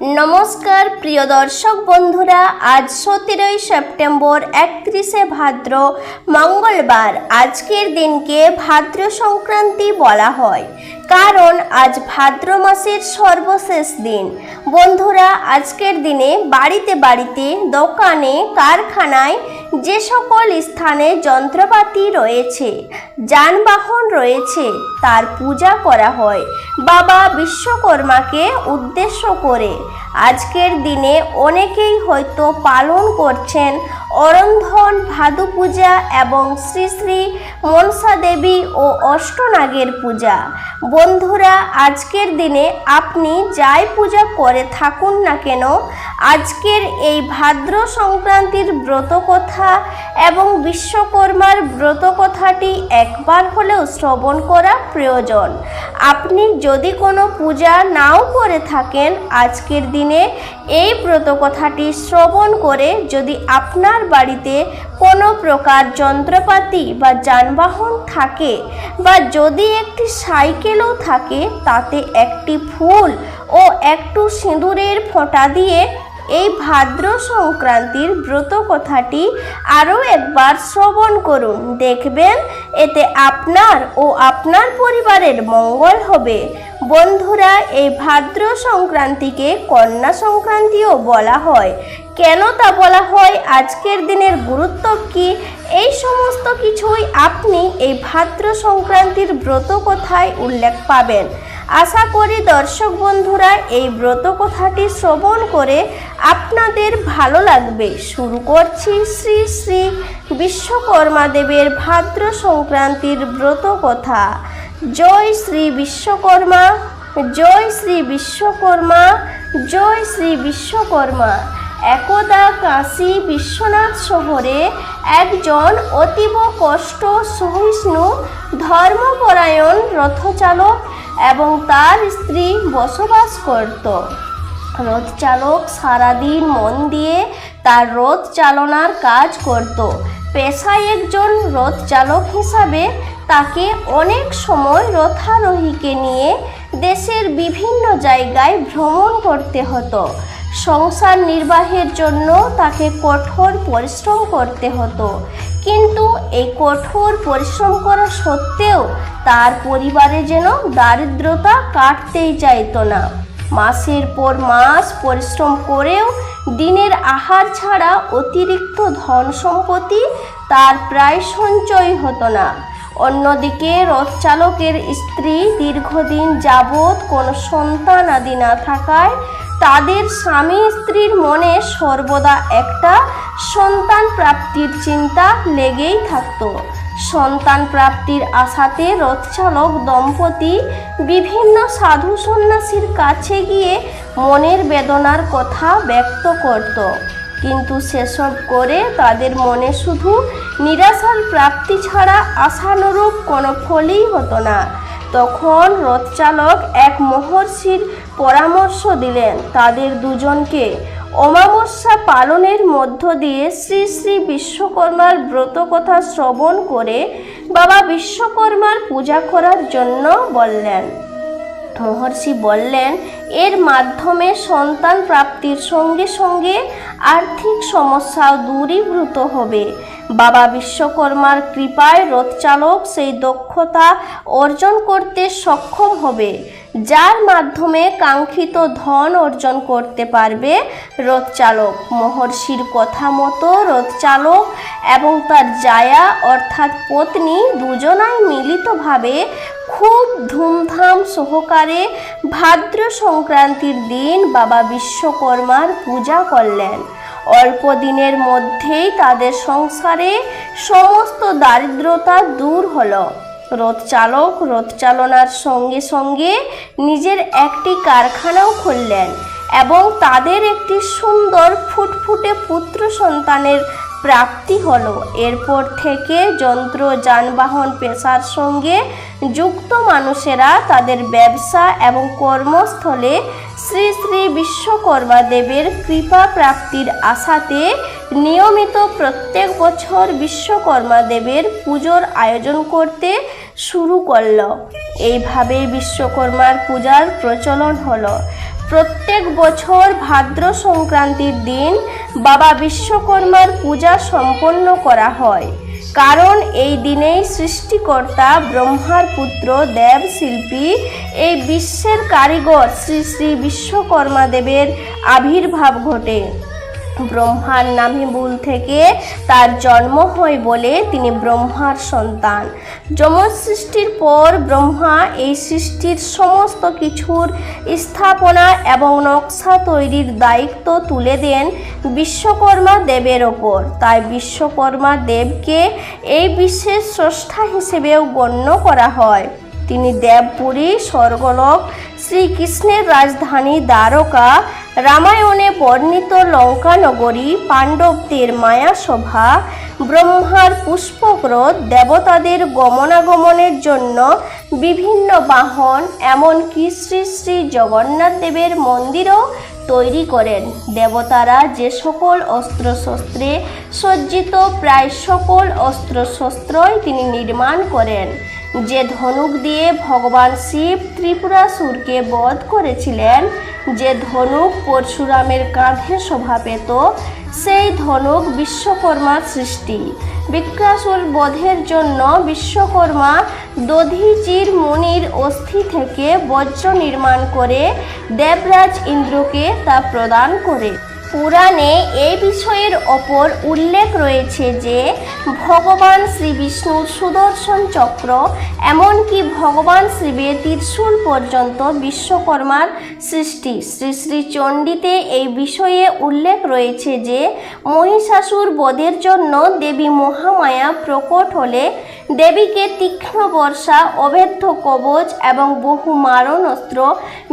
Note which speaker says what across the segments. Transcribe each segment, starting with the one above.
Speaker 1: নমস্কার প্রিয় দর্শক বন্ধুরা, আজ 17 সেপ্টেম্বর 31 ভাদ্র মঙ্গলবার। আজকের দিনকে ভাদ্র সংক্রান্তি বলা হয় কারণ আজ ভাদ্র মাসের সর্বশেষ দিন। বন্ধুরা, আজকের দিনে বাড়িতে বাড়িতে, দোকানে, কারখানায় যে সকল স্থানে যন্ত্রপাতি রয়েছে, যানবাহন রয়েছে, তার পূজা করা হয় বাবা বিশ্বকর্মাকে উদ্দেশ্য করে। আজকের দিনে অনেকেই হয়তো পালন করছেন অরন্ধন, ভাদু পূজা এবং শ্রী শ্রী মনসা দেবী ও অষ্টনাগের পূজা। বন্ধুরা, আজকের দিনে আপনি যাই পূজা করে থাকুন না কেন, আজকের এই ভাদ্র সংক্রান্তির ব্রতকথা এবং বিশ্বকর্মার ব্রতকথাটি একবার হলেও শ্রবণ করা প্রয়োজন। আপনি যদি কোনো পূজা নাও করে থাকেন, আজকের দিনে এই ব্রতকথাটি শ্রবণ করে যদি আপনার বাড়িতে কোনো প্রকার যন্ত্রপাতি বা যানবাহন থাকে বা যদি একটি সাইকেলও থাকে, তাতে একটি ফুল ও একটু সিঁদুরের ফোঁটা দিয়ে এই ভাদ্র সংক্রান্তির ব্রতকথাটি আরও একবার শ্রবণ করুন। দেখবেন এতে আপনার ও আপনার পরিবারের মঙ্গল হবে। বন্ধুরা, এই ভাদ্র সংক্রান্তিকে কন্যা সংক্রান্তিও বলা হয়। কেন তা বলা হয়, আজকের দিনের গুরুত্ব কি, এই সমস্ত কিছুই আপনি এই ভাদ্র সংক্রান্তির ব্রতকথায় উল্লেখ পাবেন। আশা করি দর্শক বন্ধুরা এই ব্রতকথাটি শ্রবণ করে আপনাদের ভালো লাগবে। শুরু করছি শ্রী শ্রী বিশ্বকর্মা দেবের ভাদ্র সংক্রান্তির ব্রতকথা। জয় শ্রী বিশ্বকর্মা, জয় শ্রী বিশ্বকর্মা, জয় শ্রী বিশ্বকর্মা। একদা কাশী বিশ্বনাথ শহরে একজন অতীব কষ্ট সহিষ্ণু, ধর্মপরায়ণ রথচালক এবং তার স্ত্রী বসবাস করত। রথচালক সারাদিন মন দিয়ে তার রথ চালনার কাজ করত। পেশায় একজন রথ চালক হিসাবে তাকে অনেক সময় রথারোহীকে নিয়ে দেশের বিভিন্ন জায়গায় ভ্রমণ করতে হতো। সংসার নির্বাহের জন্য তাকে কঠোর পরিশ্রম করতে হতো, কিন্তু এই কঠোর পরিশ্রম করা সত্ত্বেও তার পরিবারে যেন দারিদ্রতা কাটতেই চাইতো না। মাসের পর মাস পরিশ্রম করেও দিনের আহার ছাড়া অতিরিক্ত ধন সম্পত্তি তার প্রায় সঞ্চয় হতো না। অন্যদিকে রথচালকের স্ত্রী দীর্ঘদিন যাবৎ কোনো সন্তান আদি না থাকায় তাদের স্বামী স্ত্রীর মনে সর্বদা একটা সন্তান প্রাপ্তির চিন্তা লেগেই থাকত। সন্তান প্রাপ্তির আশাতে রথচালক দম্পতি বিভিন্ন সাধু সন্ন্যাসীর কাছে গিয়ে মনের বেদনার কথা ব্যক্ত করত, কিন্তু সেসব করে তাদের মনে শুধু নিরাশার প্রাপ্তি ছাড়া আশানুরূপ কোনো ফলই হতো না। তখন রথচালক এক মহর্ষির পরামর্শ দিলেন তাদের দুজনকে অমাবস্যা পালনের মধ্য দিয়ে শ্রী শ্রী বিশ্বকর্মার ব্রতকথা শ্রবণ করে বাবা বিশ্বকর্মার পূজা করার জন্য বললেন। মহর্ষি বললেন, এর মাধ্যমে সন্তান প্রাপ্তির সঙ্গে সঙ্গে আর্থিক সমস্যাও দূরীভূত হবে। বাবা বিশ্বকর্মার কৃপায় রথচালক সেই দক্ষতা অর্জন করতে সক্ষম হবে, যার মাধ্যমে কাঙ্ক্ষিত ধন অর্জন করতে পারবে রথচালক। মহর্ষির কথা মতো রথচালক এবং তার জায়া অর্থাৎ পত্নী দুজনাই মিলিতভাবে খুব ধুমধাম সহকারে ভাদ্র সংক্রান্তির দিন বাবা বিশ্বকর্মার পূজা করলেন। অল্প দিনের মধ্যেই তাদের সংসারে সমস্ত দারিদ্রতা দূর হলো। রথচালক রথ চালনার সঙ্গে সঙ্গে নিজের একটি কারখানাও খুললেন এবং তাদের একটি সুন্দর ফুটফুটে পুত্র সন্তানের প্রাপ্তি হলো। এরপর থেকে যন্ত্র যানবাহন পেশার সঙ্গে যুক্ত মানুষেরা তাদের ব্যবসা এবং কর্মস্থলে শ্রী শ্রী বিশ্বকর্মা দেবের কৃপা প্রাপ্তির আশাতে নিয়মিত প্রত্যেক বছর বিশ্বকর্মা দেবের পুজোর আয়োজন করতে শুরু করল। এইভাবে বিশ্বকর্মার পূজার প্রচলন হলো। প্রত্যেক বছর ভাদ্র সংক্রান্তির দিন বাবা বিশ্বকর্মার পূজা সম্পন্ন করা হয়, কারণ এই দিনেই সৃষ্টিকর্তা ব্রহ্মার পুত্র দেব শিল্পী এই বিশ্বের কারিগর শ্রী শ্রী বিশ্বকর্মা দেবের আবির্ভাব ঘটে। ব্রহ্মার নাভিমূল থেকে তার জন্ম হয় বলে তিনি ব্রহ্মার সন্তান। যমজ সৃষ্টির পর ব্রহ্মা এই সৃষ্টির সমস্ত কিছুর স্থাপনা এবং নকশা তৈরির দায়িত্ব তুলে দেন বিশ্বকর্মা দেবের ওপর। তাই বিশ্বকর্মা দেবকে এই বিশ্বের স্রষ্টা হিসেবেও গণ্য করা হয়। তিনি দেবপুরী স্বর্গলোক, শ্রীকৃষ্ণের রাজধানী দ্বারকা, রামায়ণে বর্ণিত লঙ্কা নগরী, পাণ্ডবদের মায়াসভা, ব্রহ্মার পুষ্পক্রোধ, দেবতাদের গমনাগমনের জন্য বিভিন্ন বাহন, এমনকি শ্রী শ্রী জগন্নাথ দেবের মন্দিরও তৈরি করেন। দেবতারা যে সকল অস্ত্রশস্ত্রে সজ্জিত প্রায় সকল অস্ত্রশস্ত্রই তিনি নির্মাণ করেন। যে ধনুক দিয়ে ভগবান শিব ত্রিপুরাসুরকে বধ করেছিলেন, যে ধনুক পরশুরামের কাঁধে শোভা পেত, সেই ধনুক বিশ্বকর্মার সৃষ্টি। বৃত্রাসুর বধের জন্য বিশ্বকর্মা দধিচির মুনির অস্থি থেকে বজ্র নির্মাণ করে দেবরাজ ইন্দ্রকে তা প্রদান করে। পুরাণে এই বিষয়ের ওপর উল্লেখ রয়েছে যে ভগবান শ্রী বিষ্ণুর সুদর্শন চক্র, এমনকি ভগবান শিবের ত্রিশূল পর্যন্ত বিশ্বকর্মার সৃষ্টি। শ্রী শ্রী চণ্ডীতে এই বিষয়ে উল্লেখ রয়েছে যে মহিষাসুর বধের জন্য দেবী মহামায়া প্রকট হলে দেবীকে তীক্ষ্ণ বর্ষা, অভেদ্য কবচ এবং বহু মারণাস্ত্র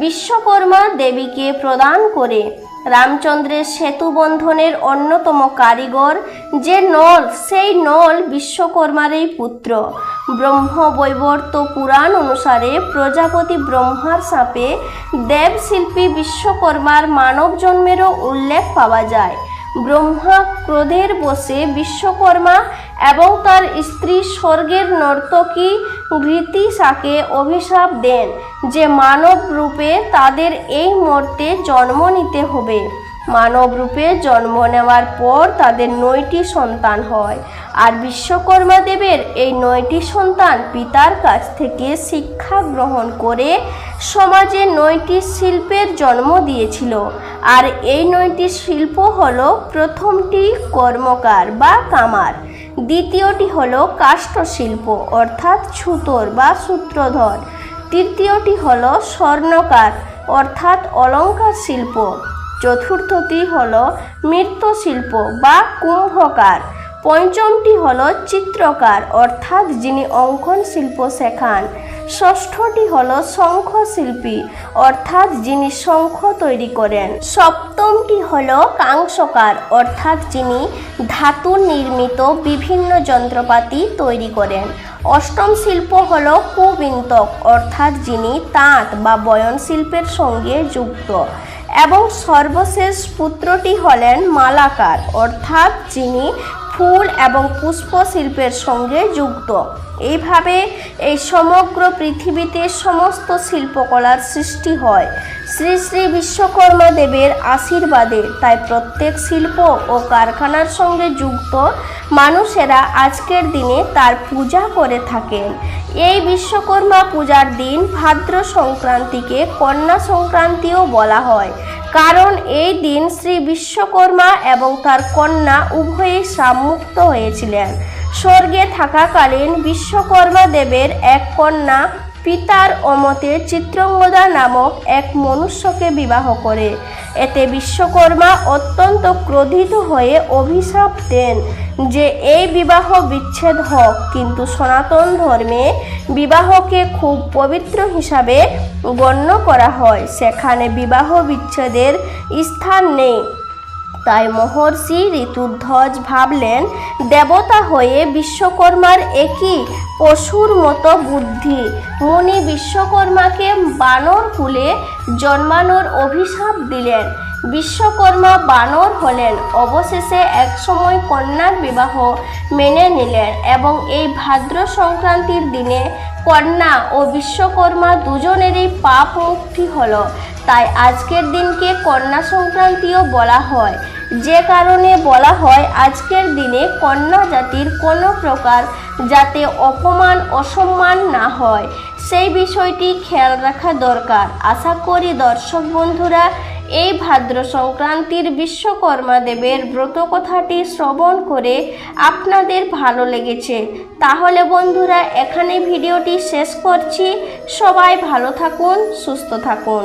Speaker 1: বিশ্বকর্মা দেবীকে প্রদান করে। রামচন্দ্রের সেতু বন্ধনের অন্যতম কারিগর যে নল, সেই নল বিশ্বকর্মারই পুত্র। ব্রহ্মবৈবর্ত পুরাণ অনুসারে প্রজাপতি ব্রহ্মার শাপে দেবশিল্পী বিশ্বকর্মার মানব জন্মেরও উল্লেখ পাওয়া যায়। ব্রহ্মা ক্রোধের বশে বিশ্বকর্মা এবং তার স্ত্রী স্বর্গের নর্তকী ঘৃতিশাকে অভিশাপ দেন যে মানব রূপে তাদের এই মর্তে জন্ম নিতে হবে। মানব রূপে জন্ম নেওয়ার পর তাদের 9টি সন্তান হয়, আর বিশ্বকর্মা দেবের এই 9টি সন্তান পিতার কাছ থেকে শিক্ষা গ্রহণ করে সমাজে 9টি শিল্পের জন্ম দিয়েছিল। আর এই 9টি শিল্প হলো, প্রথমটি কর্মকার বা কামার, দ্বিতীয়টি হলো কাষ্ঠশিল্প অর্থাৎ ছুতোর বা সূত্রধর, তৃতীয়টি হলো স্বর্ণকার অর্থাৎ অলঙ্কার শিল্প, চতুর্থটি হলো মৃৎশিল্প বা কুম্ভকার, পঞ্চমটি হলো চিত্রকার অর্থাৎ যিনি অঙ্কন শিল্প শেখান, ষষ্ঠটি হলো শঙ্খশিল্পী অর্থাৎ যিনি শঙ্খ তৈরি করেন, সপ্তমটি হলো কাংসকার অর্থাৎ যিনি ধাতু নির্মিত বিভিন্ন যন্ত্রপাতি তৈরি করেন, অষ্টম শিল্প হলো কুবিন্তক অর্থাৎ যিনি তাঁত বা বয়ন শিল্পের সঙ্গে যুক্ত, এবং সর্বশেষ পুত্রটি হলেন মালাকার অর্থাৎ যিনি ফুল এবং পুষ্প শিল্পের সঙ্গে যুক্ত। এইভাবে এই সমগ্র পৃথিবীতে সমস্ত শিল্পকলার সৃষ্টি হয় শ্রী শ্রী বিশ্বকর্মা দেবের আশীর্বাদে। তাই প্রত্যেক শিল্প ও কারখানার সঙ্গে যুক্ত মানুষেরা আজকের দিনে তার পূজা করে থাকেন। এই বিশ্বকর্মা পূজার দিন ভাদ্র সংক্রান্তিকে কন্যা সংক্রান্তিও বলা হয়, কারণ এই দিন শ্রী বিশ্বকর্মা এবং তার কন্যা উভয়েই শ্রাপমুক্ত হয়েছিলেন। স্বর্গে থাকাকালীন বিশ্বকর্মা দেবের এক কন্যা পিতার অমতে চিত্রঙ্গদা নামক এক মনুষ্যকে বিবাহ করে। এতে বিশ্বকর্মা অত্যন্ত ক্রোধিত হয়ে অভিশাপ দেন যে এই বিবাহ বিচ্ছেদ হোক, কিন্তু সনাতন ধর্মে বিবাহকে খুব পবিত্র হিসাবে গণ্য করা হয়, সেখানে বিবাহ বিচ্ছেদের স্থান নেই। তাই মহর্ষি ঋতুধ্বজ ভাবলেন দেবতা হয়ে বিশ্বকর্মার একই পশুর মতো বুদ্ধি, মুনি বিশ্বকর্মাকে বানর কুলে জন্মানোর অভিশাপ দিলেন। বিশ্বকর্মা বানর হলেন। অবশেষে একসময় কন্যার বিবাহ মেনে নিলেন এবং এই ভাদ্র সংক্রান্তির দিনে কন্যা ও বিশ্বকর্মা দুজনেরই পাপ মুক্তি হলো। তাই আজকের দিনকে কন্যা সংক্রান্তিও বলা হয়, যে কারণে বলা হয় আজকের দিনে কন্যা জাতির কোনো প্রকার যাতে অপমান অসম্মান না হয় সেই বিষয়টি খেয়াল রাখা দরকার। আশা করি দর্শক বন্ধুরা এই ভাদ্র সংক্রান্তির বিশ্বকর্মা দেবের ব্রত কথাটি শ্রবণ করে আপনাদের ভালো লেগেছে। তাহলে বন্ধুরা এখানে ভিডিওটি শেষ করছি। সবাই ভালো থাকুন, সুস্থ থাকুন।